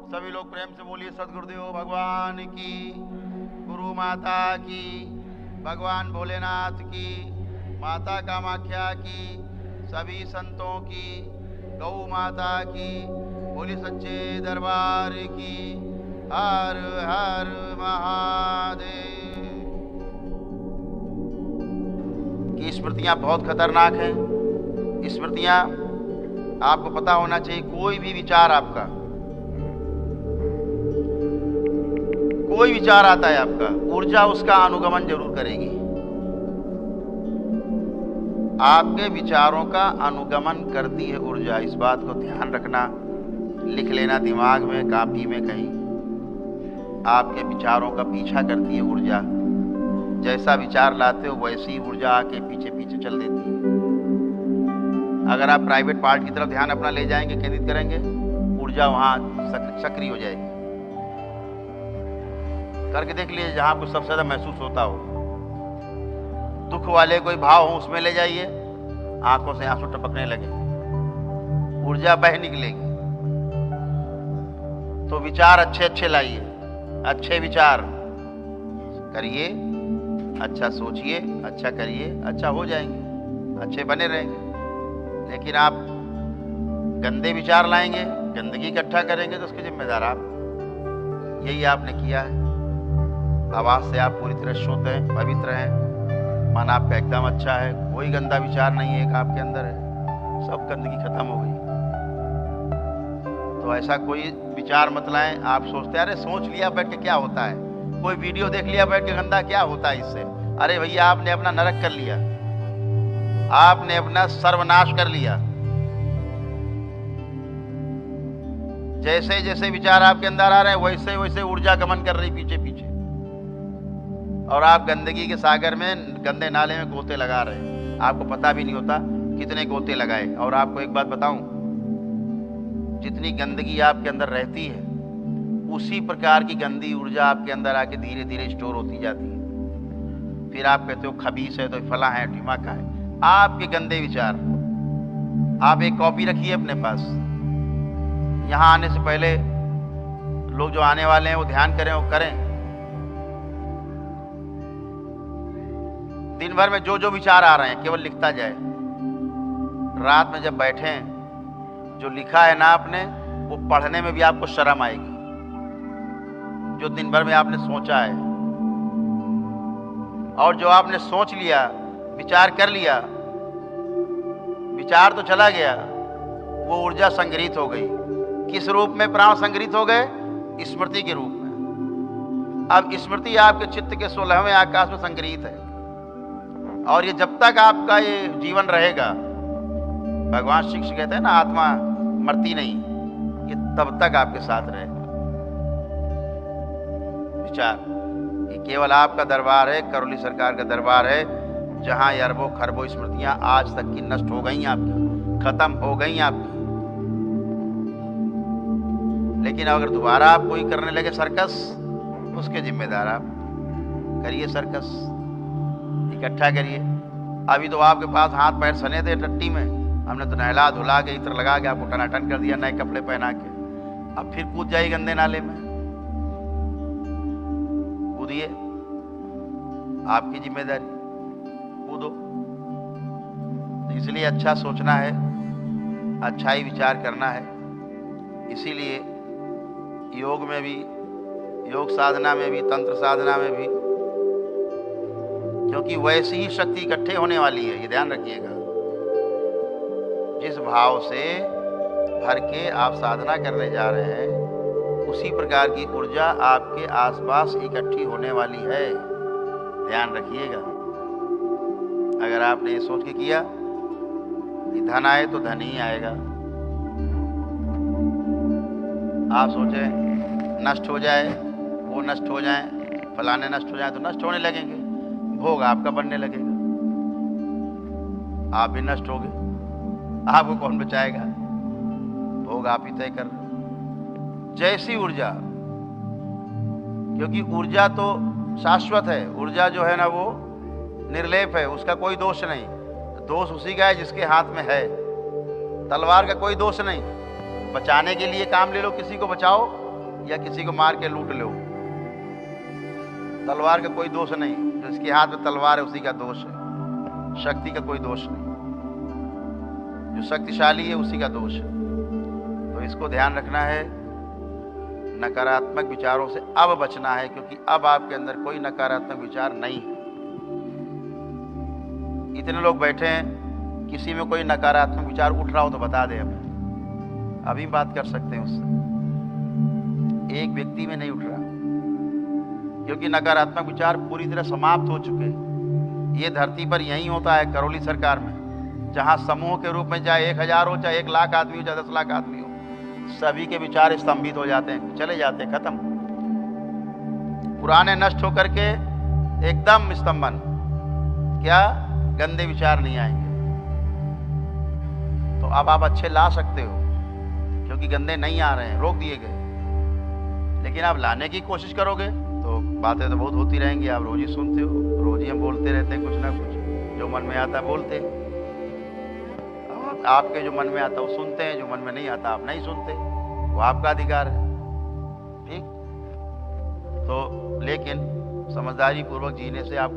सभी लोग प्रेम से बोलिए सद्गुरुदेव भगवान की, गुरु माता की, भगवान भोलेनाथ की, माता कामाख्या की, सभी संतों की, गौ माता की, बोली सच्चे दरबार की। हर हर महादेव। की स्मृतियां बहुत खतरनाक हैं। स्मृतियां आपको पता होना चाहिए, कोई भी विचार आपका, कोई विचार आता है आपका, ऊर्जा उसका अनुगमन जरूर करेगी। आपके विचारों का अनुगमन करती है ऊर्जा, इस बात को ध्यान रखना, लिख लेना दिमाग में, कापी में कहीं। आपके विचारों का पीछा करती है ऊर्जा। जैसा विचार लाते हो वैसी ऊर्जा आके पीछे पीछे चल देती है। अगर आप प्राइवेट पार्ट की तरफ ध्यान अपना ले जाएंगे, केंद्रित करेंगे, ऊर्जा वहां सक्रिय हो जाएगी। करके देख लीजिए, जहां आपको सबसे ज्यादा महसूस होता हो, दुख वाले कोई भाव हो, उसमें ले जाइए, आंखों से आंसू टपकने लगे, ऊर्जा बह निकलेगी। तो विचार अच्छे अच्छे लाइए, अच्छे विचार करिए, अच्छा सोचिए, अच्छा करिए, अच्छा हो जाएंगे, अच्छे बने रहेंगे। लेकिन आप गंदे विचार लाएंगे, गंदगी इकट्ठा करेंगे, तो उसके जिम्मेदार आप। यही आपने किया है। आवाज से आप पूरी तरह शुद्ध हैं, पवित्र हैं, मन आपका एकदम अच्छा है, कोई गंदा विचार नहीं है, एक आपके अंदर है, सब गंदगी खत्म हो गई। तो ऐसा कोई विचार मत लाएं। आप सोचते हैं अरे सोच लिया बैठ के क्या होता है, कोई वीडियो देख लिया बैठ के गंदा क्या होता है इससे। अरे भैया, आपने अपना नरक कर लिया, आपने अपना सर्वनाश कर लिया। जैसे जैसे विचार आपके अंदर आ रहे हैं, वैसे वैसे ऊर्जा गमन कर रही पीछे पीछे, और आप गंदगी के सागर में, गंदे नाले में गोते लगा रहे हैं। आपको पता भी नहीं होता कितने गोते लगाए। और आपको एक बात बताऊं, जितनी गंदगी आपके अंदर रहती है, उसी प्रकार की गंदी ऊर्जा आपके अंदर आके धीरे धीरे स्टोर होती जाती है। फिर आप कहते हो खबीस है, तो फला है, ढिमाका है। आपके गंदे विचार, आप एक कॉपी रखिए अपने पास। यहां आने से पहले लोग जो आने वाले हैं वो ध्यान करें, वो करें। दिन भर में जो जो विचार आ रहे हैं केवल लिखता जाए। रात में जब बैठें, जो लिखा है ना आपने, वो पढ़ने में भी आपको शर्म आएगी। जो दिन भर में आपने सोचा है, और जो आपने सोच लिया, विचार कर लिया, विचार तो चला गया, वो ऊर्जा संग्रहित हो गई। किस रूप में प्राण संग्रहित हो गए? स्मृति के रूप में। अब स्मृति आपके चित्त के 16वें आकाश में संग्रहित है, और ये जब तक आपका ये जीवन रहेगा, भगवान श्री कृष्ण कहते हैं ना, आत्मा मरती नहीं, ये तब तक आपके साथ रहेगा। विचार, ये केवल आपका दरबार है, करौली सरकार का दरबार है, जहां अरबों खरबों स्मृतियां आज तक की नष्ट हो गई आपकी, खत्म हो गई आपकी। लेकिन अगर दोबारा आप कोई करने लगे सर्कस, उसके जिम्मेदार आप। करिए सर्कस, इकट्ठा करिए। अभी तो आपके पास हाथ पैर सने थे टट्टी में, हमने तो नहला धुला के, इत्र लगा के आपको टनाटन कर दिया, नए कपड़े पहना के। अब फिर कूद जाइए गंदे नाले में, कूदिए, आपकी जिम्मेदारी, कूदो। तो इसलिए अच्छा सोचना है, अच्छा ही विचार करना है। इसीलिए योग में भी, योग साधना में भी, तंत्र साधना में भी, क्योंकि वैसी ही शक्ति इकट्ठे होने वाली है, ये ध्यान रखिएगा। जिस भाव से भर के आप साधना करने जा रहे हैं, उसी प्रकार की ऊर्जा आपके आसपास इकट्ठी होने वाली है, ध्यान रखिएगा। अगर आपने ये सोच के किया कि धन आए तो धन ही आएगा, आप सोचें नष्ट हो जाए, वो नष्ट हो जाए, फलाने नष्ट हो जाए, तो नष्ट होने लगेंगे, भोग आपका बनने लगेगा, आप भी नष्ट हो गए। आपको कौन बचाएगा? भोग आप ही तय कर रहे। जैसी ऊर्जा, क्योंकि ऊर्जा तो शाश्वत है, ऊर्जा जो है ना वो निर्लेप है, उसका कोई दोष नहीं। दोष उसी का है जिसके हाथ में है। तलवार का कोई दोष नहीं। बचाने के लिए काम ले लो, किसी को बचाओ, या किसी को मार के लूट लो। तलवार का कोई दोष नहीं, जिसके हाथ में तलवार है उसी का दोष है, शक्ति का कोई दोष नहीं। जो शक्तिशाली है उसी का दोष है। तो इसको ध्यान रखना है, नकारात्मक विचारों से अब बचना है, क्योंकि अब आपके अंदर कोई नकारात्मक विचार नहीं है। इतने लोग बैठे हैं, किसी में कोई नकारात्मक विचार उठ रहा हो तो बता दें, हमें अभी बात कर सकते हैं उससे। एक व्यक्ति में नहीं उठ रहा, क्योंकि नकारात्मक विचार पूरी तरह समाप्त हो चुके हैं। ये धरती पर यही होता है, करौली सरकार में, जहां समूह के रूप में चाहे 1000 हो, चाहे 1 लाख आदमी हो, चाहे 10 लाख आदमी हो, सभी के विचार स्तंभित हो जाते हैं, चले जाते हैं, खत्म। पुराने नष्ट होकर के एकदम स्तंभन, क्या गंदे विचार नहीं आएंगे। तो अब आप अच्छे ला सकते हो, क्योंकि गंदे नहीं आ रहे हैं, रोक दिए गए। लेकिन आप लाने की कोशिश करोगे तो बातें तो बहुत होती रहेंगी। आप रोज ही सुनते हो, रोज ही हम बोलते रहते हैं कुछ ना कुछ, जो मन में आता है बोलते हैं। आपके जो मन में आता है वो सुनते हैं, जो मन में नहीं आता आप नहीं सुनते, वो आपका अधिकार है। ठीक, तो लेकिन समझदारी पूर्वक जीने से आपको